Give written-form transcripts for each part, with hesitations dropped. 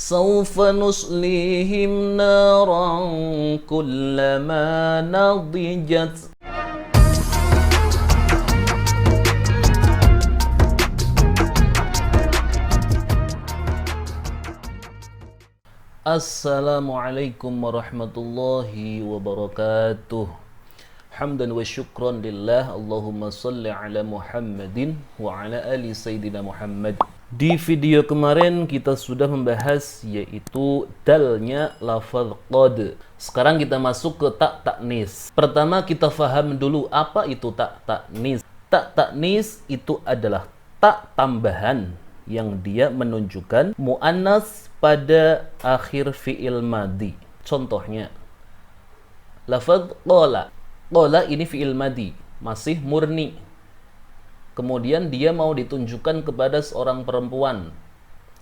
Sawfa nuslihim naran kullama nadijat. Assalamualaikum warahmatullahi wabarakatuh. Hamdan wa syukran lillah. Allahumma salli ala Muhammadin wa ala ali Sayyidina Muhammad. Di video kemarin kita sudah membahas yaitu dalnya lafaz qad. Sekarang kita masuk ke tak taknis. Pertama kita faham dulu apa itu tak taknis. Tak taknis itu adalah tak tambahan yang dia menunjukkan muannas pada akhir fi'il madhi. Contohnya lafaz qala. Qala ini fi'il madhi, masih murni. Kemudian dia mau ditunjukkan kepada seorang perempuan,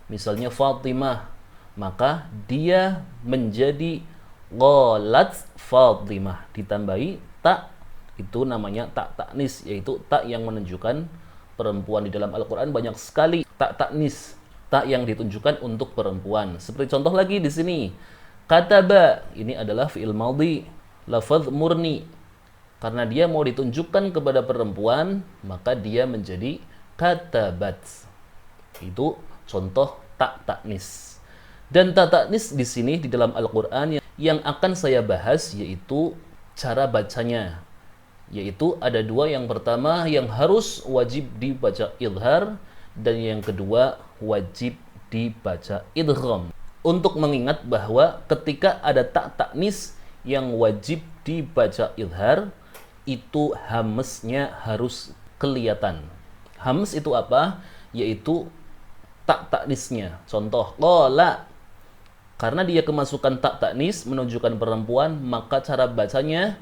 misalnya Fatimah, maka dia menjadi qalat Fatimah, ditambahi tak, itu namanya tak taknis, yaitu tak yang menunjukkan perempuan. Di dalam Al-Quran banyak sekali tak taknis, tak yang ditunjukkan untuk perempuan. Seperti contoh lagi di sini, kataba, ini adalah fi'il madhi, lafaz murni. Karena dia mau ditunjukkan kepada perempuan, maka dia menjadi katabat. Itu contoh tak taknis. Dan tak taknis di sini di dalam Al-Quran yang akan saya bahas yaitu cara bacanya. Yaitu ada dua, yang pertama yang harus wajib dibaca idhar, dan yang kedua wajib dibaca idgham. Untuk mengingat bahwa ketika ada tak taknis yang wajib dibaca idhar, itu hamznya harus kelihatan. Hamz itu apa? Yaitu tak taknisnya. Contoh qala, karena dia kemasukan tak taknis menunjukkan perempuan, maka cara bacanya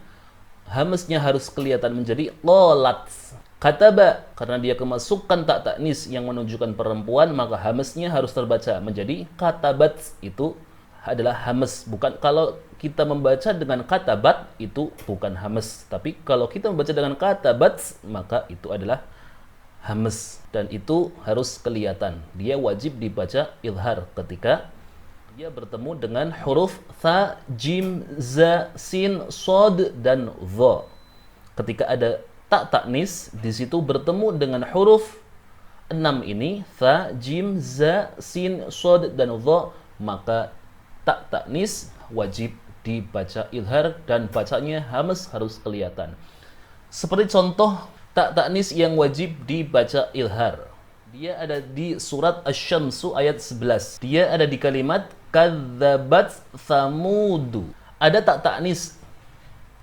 hamznya harus kelihatan menjadi qalat. Kataba, karena dia kemasukan tak taknis yang menunjukkan perempuan, maka hamznya harus terbaca menjadi katabat. Itu adalah hamz. Bukan, kalau kita membaca dengan katabat itu bukan hamz, tapi kalau kita membaca dengan katabat maka itu adalah hamz, dan itu harus kelihatan. Dia wajib dibaca idhar ketika dia bertemu dengan huruf tha, jim, za, sin, sod, dan dha. Ketika ada tak taknis di situ bertemu dengan huruf 6 ini, tha, jim, za, sin, sod, dan dha, maka tak taknis wajib dibaca idhar dan bacanya hamz harus kelihatan. Seperti contoh tak taknis yang wajib dibaca idhar. Dia ada di surat Asy-Syamsu ayat 11. Dia ada di kalimat kadzabat tsamudu. Ada tak taknis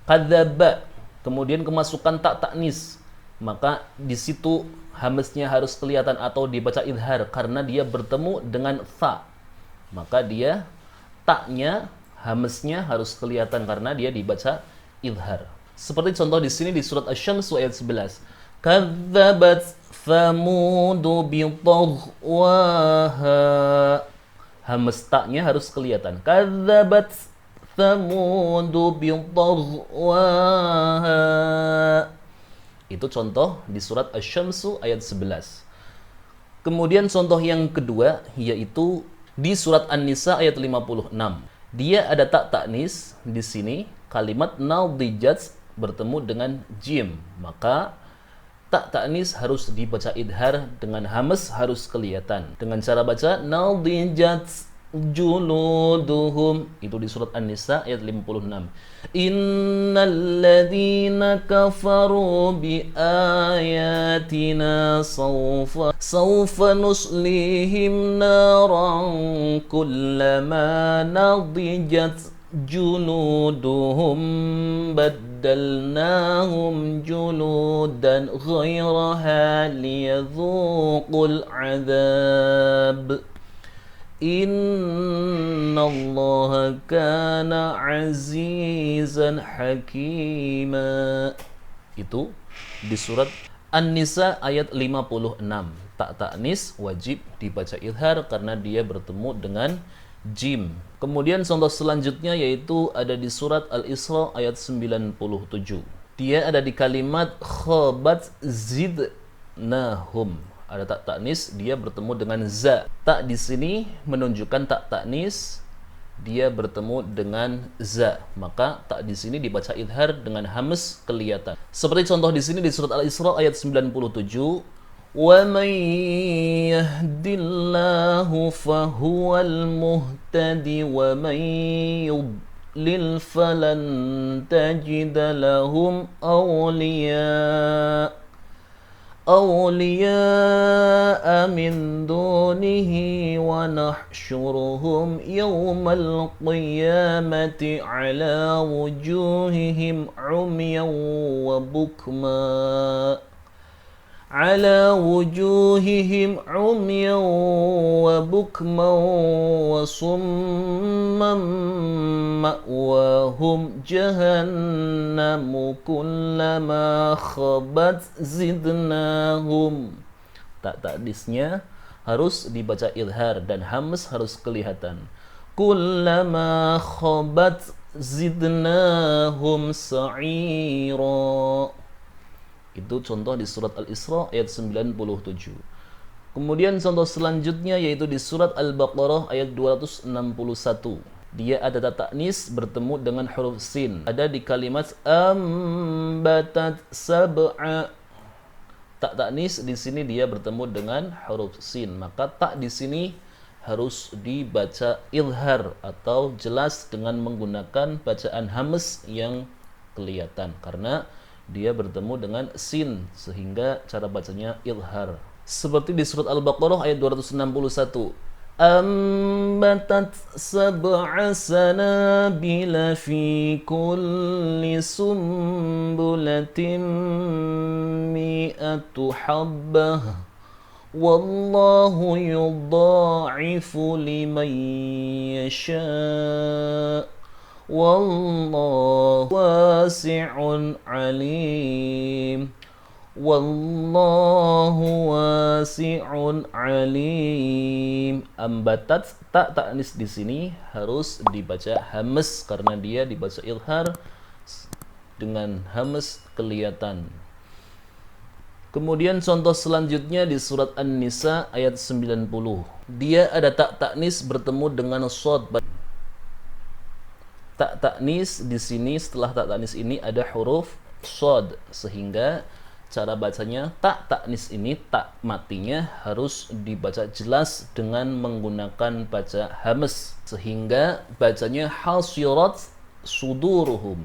kadzaba, kemudian kemasukan tak taknis, maka di situ hamznya harus kelihatan atau dibaca idhar karena dia bertemu dengan tha. Maka dia taknya, hamznya harus kelihatan karena dia dibaca idhar. Seperti contoh di sini di surat Asy-Syams ayat 11. Kadzabat Tsamudu biṭaghwaha. Hamz taknya harus kelihatan. Kadzabat Tsamudu biṭaghwaha. Itu contoh di surat Asy-Syams ayat 11. Kemudian contoh yang kedua yaitu di surat An-Nisa ayat 56. Dia ada tak taknis di sini, kalimat nadijat bertemu dengan jim, maka tak taknis harus dibaca idhar dengan hamz harus kelihatan. Dengan cara baca nadijat juluduhum, itu di surat An-Nisa ayat 56. Innal ladzina kafaru bi ayatina sawfa nuslihim naran kullama nadijat juluduhum baddalnahum juludan ghairaha liyadhuqul adzab. Innallaha kana azizan hakima. Itu di surat An-Nisa ayat 56. Tak taknis wajib dibaca idhar karena dia bertemu dengan jim. Kemudian contoh selanjutnya yaitu ada di surat Al-Isra ayat 97. Dia ada di kalimat khabat zidnahum. ada tak taknis, dia bertemu dengan za. Tak di sini menunjukkan tak taknis, dia bertemu dengan za. Maka tak di sini dibaca idhar dengan hamz kelihatan. Seperti contoh di sini di surat Al-Isra ayat 97, وَمَن يَهْدِ اللَّهُ فَهُوَ الْمُهْتَدِ وَمَن يُضْلِلْ فَلَن تَجِدَ لَهُمْ أَوْلِيَاءَ مِن دُونِهِ وَنَحْشُرُهُمْ يَوْمَ الْقِيَامَةِ عَلَى وُجُوهِهِمْ عميا وبكما وصما مأواهم جهنم كلما خبت زدناهم. Tak takdisnya harus dibaca idhar dan hamz harus kelihatan. Kullama khabat zidnahum sa'ira. Itu contoh di surat Al-Isra ayat 97. Kemudian contoh selanjutnya yaitu di surat Al-Baqarah ayat 261. Dia ada tak taknis bertemu dengan huruf sin. Ada di kalimat ambatat sab'a. Tak taknis di sini dia bertemu dengan huruf sin. Maka tak di sini harus dibaca idhar atau jelas dengan menggunakan bacaan hamz yang kelihatan karena dia bertemu dengan sin sehingga cara bacanya idhar. Seperti di surat Al-Baqarah ayat 261. Ambatat sab'a sanabila fi kulli sumbulatin mi'atu habbah. Wallahu yudha'ifu liman yasha'. Wallahu wasi'un alim. Wallahu wasi'un alim. Ambatat tak taknis di sini harus dibaca hamz karena dia dibaca idhar dengan hamz kelihatan. Kemudian contoh selanjutnya di surat An-Nisa ayat 90. Dia ada tak taknis bertemu dengan shad. Tak taknis di sini setelah tak taknis ini ada huruf shad sehingga cara bacanya tak taknis ini tak matinya harus dibaca jelas dengan menggunakan baca hamz sehingga bacanya hasirat suduruhum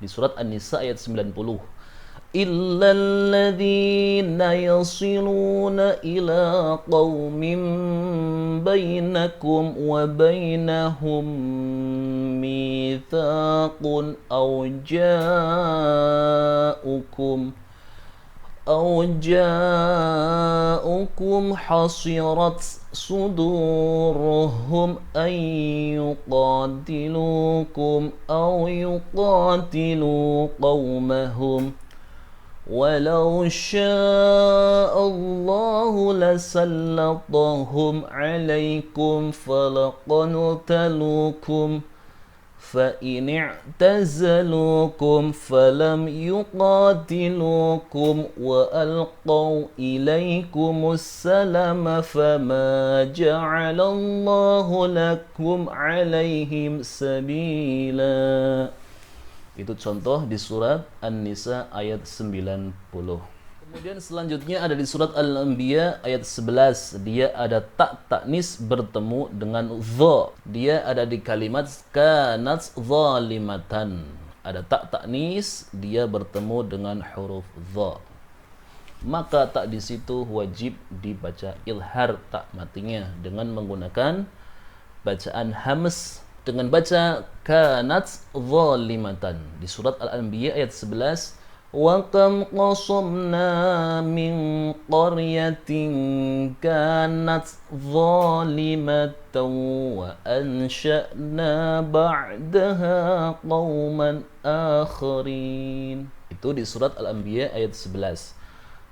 di surat An-Nisa ayat 90. إلا الذين يصلون إلى قوم بينكم وبينهم ميثاق أو جاءكم حصرت صدورهم أن يقاتلوكم أو يقاتلوا قومهم ولو شاء الله لسلطهم عليكم فلقتلوكم فإن اعتزلوكم فلم يقاتلوكم وألقوا إليكم السلم فما جعل الله لكم عليهم سبيلا. Itu contoh di surat An-Nisa ayat 90. Kemudian selanjutnya ada di surat Al-Anbiya ayat 11. Dia ada tak taknis bertemu dengan dha. Dia ada di kalimat kanat zalimatan. Ada tak taknis, dia bertemu dengan huruf dha. Maka tak di situ wajib dibaca ilhar tak matinya dengan menggunakan bacaan hamz dengan baca kanat zalimatan di surat Al-Anbiya ayat 11. Wa kam qasamna min qaryatin kanat zalimatan wa ansha'na ba'daha qauman akharin. Itu di surat Al-Anbiya ayat 11.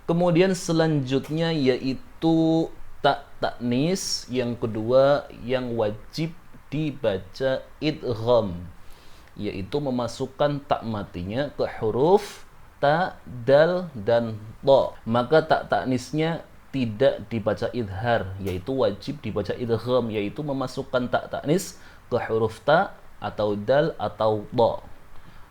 Kemudian selanjutnya yaitu tak taknis yang kedua yang wajib dibaca idgham, yaitu memasukkan tak matinya ke huruf ta, dal, dan ta. Maka tak taknisnya tidak dibaca idhar, yaitu wajib dibaca idgham, yaitu memasukkan tak taknis ke huruf ta atau dal atau ta.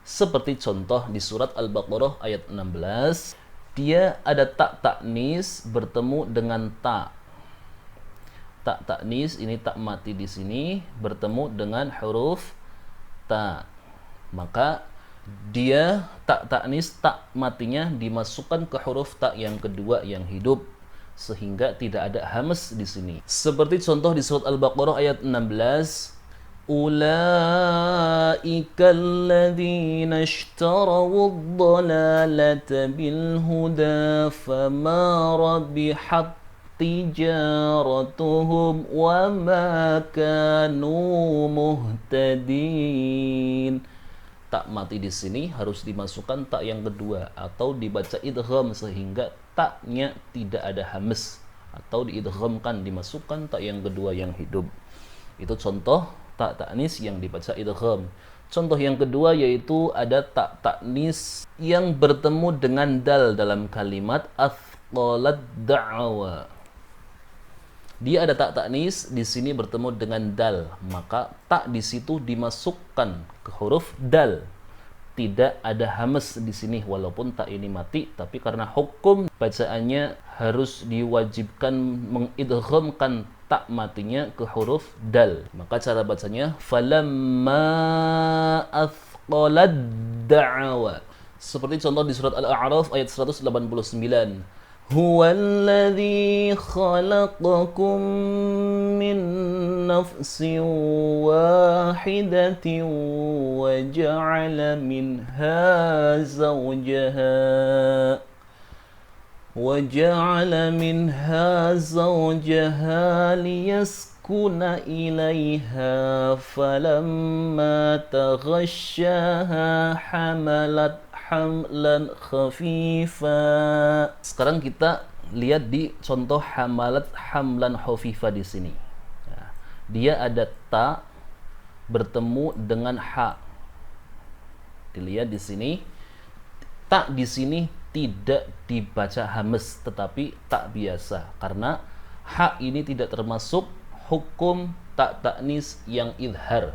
Seperti contoh di surat Al-Baqarah ayat 16, dia ada tak taknis bertemu dengan ta. Tak taknis ini tak mati di sini bertemu dengan huruf ta. Maka dia tak taknis tak matinya dimasukkan ke huruf ta yang kedua yang hidup, sehingga tidak ada hamas di sini. Seperti contoh di surat Al-Baqarah ayat 16, Ulaika alladzina ishtaraw ad-dalalata bil huda fama rabihat tijaratuhum wa ma kanu muhtadin. Tak mati di sini harus dimasukkan tak yang kedua atau dibaca idgham sehingga taknya tidak ada hamas, atau diidghamkan, dimasukkan tak yang kedua yang hidup. Itu contoh tak taknis yang dibaca idgham. Contoh yang kedua yaitu ada tak taknis yang bertemu dengan dal dalam kalimat athqalat da'wa. Dia ada tak taknis di sini bertemu dengan dal, maka tak di situ dimasukkan ke huruf dal. Tidak ada hamas di sini walaupun tak ini mati, tapi karena hukum bacaannya harus diwajibkan mengidghamkan tak matinya ke huruf dal. Maka cara bacanya falamma athqalad da'wa. Seperti contoh di surat Al-A'raf ayat 189. Huwallazi khalaqakum min nafsin wahidatin wa ja'ala minha zawjaha liyaskuna ilaiha falamma taghasyaha hamalat hamlan khafifa. Sekarang kita lihat di contoh hamalat hamlan khafifa di sini. Dia ada ta bertemu dengan ha. Dilihat di sini, tak di sini tidak dibaca hamas tetapi tak biasa, karena ha ini tidak termasuk hukum tak taknis yang idhar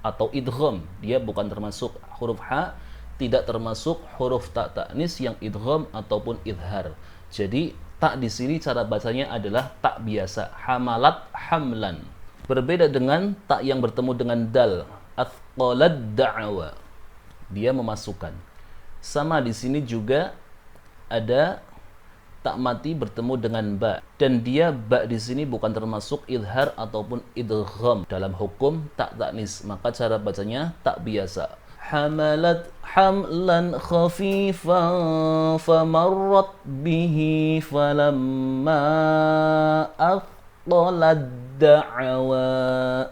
atau idgham. Dia bukan termasuk huruf ha, tidak termasuk huruf tak taknis yang idgham ataupun idhar. Jadi tak di sini cara bacanya adalah tak biasa, hamalat hamlan. Berbeda dengan tak yang bertemu dengan dal, athqalad da'wa. Dia memasukkan. Sama di sini juga ada tak mati bertemu dengan ba, dan dia ba di sini bukan termasuk idhar ataupun idgham dalam hukum tak taknis, maka cara bacanya tak biasa. Hamalat hamlan khafifan famarrat bihi falamma athqalad da'wa.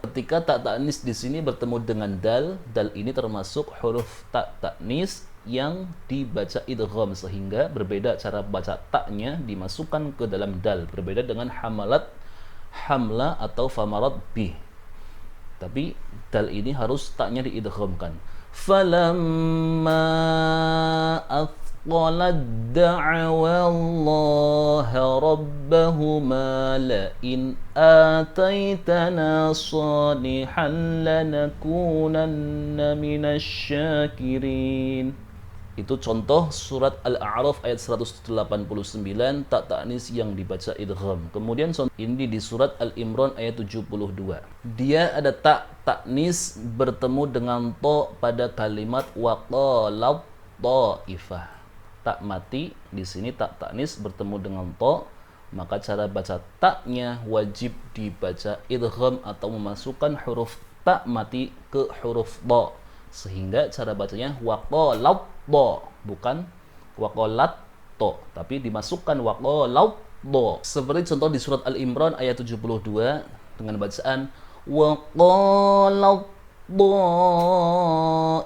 Ketika tak taknis di sini bertemu dengan dal, dal ini termasuk huruf tak taknis yang dibaca idgham, sehingga berbeda cara baca taknya dimasukkan ke dalam dal, berbeda dengan hamalat hamla atau famarat bih. Tapi dal ini harus taknya diidghamkan. Falamma athqalat da'wa Allah rabbahuma la in ataitana salihan lanakunanna minasy syakirin. Itu contoh surat Al-A'raf ayat 189 tak taknis yang dibaca idgham. Kemudian ini di surat Al-Imran ayat 72. Dia ada tak taknis bertemu dengan to pada kalimat waqalat ta'ifah. Tak mati di sini tak taknis bertemu dengan to, maka cara baca taknya wajib dibaca idgham atau memasukkan huruf tak mati ke huruf ta, sehingga cara bacanya waqalat to, bukan waqalat to, tapi dimasukkan waqalat to. Seperti contoh di surat Al-Imran ayat 72 dengan bacaan waqalat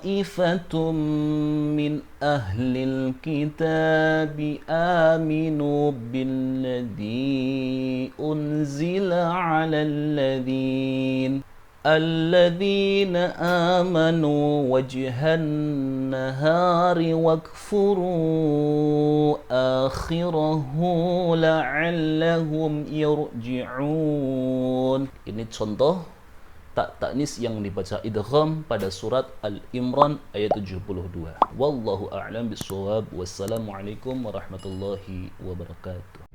ta'ifatum min ahlil kitabi aminu billadhi unzila ala alladhin Alladzina amanu wajhan nahari wakfuru akhirahu la'allahum yarji'un. Ini contoh tak taknis yang dibaca idgham pada surat Al-Imran ayat 72. Wallahu a'lam bishawab. Wassalamualaikum warahmatullahi wabarakatuh.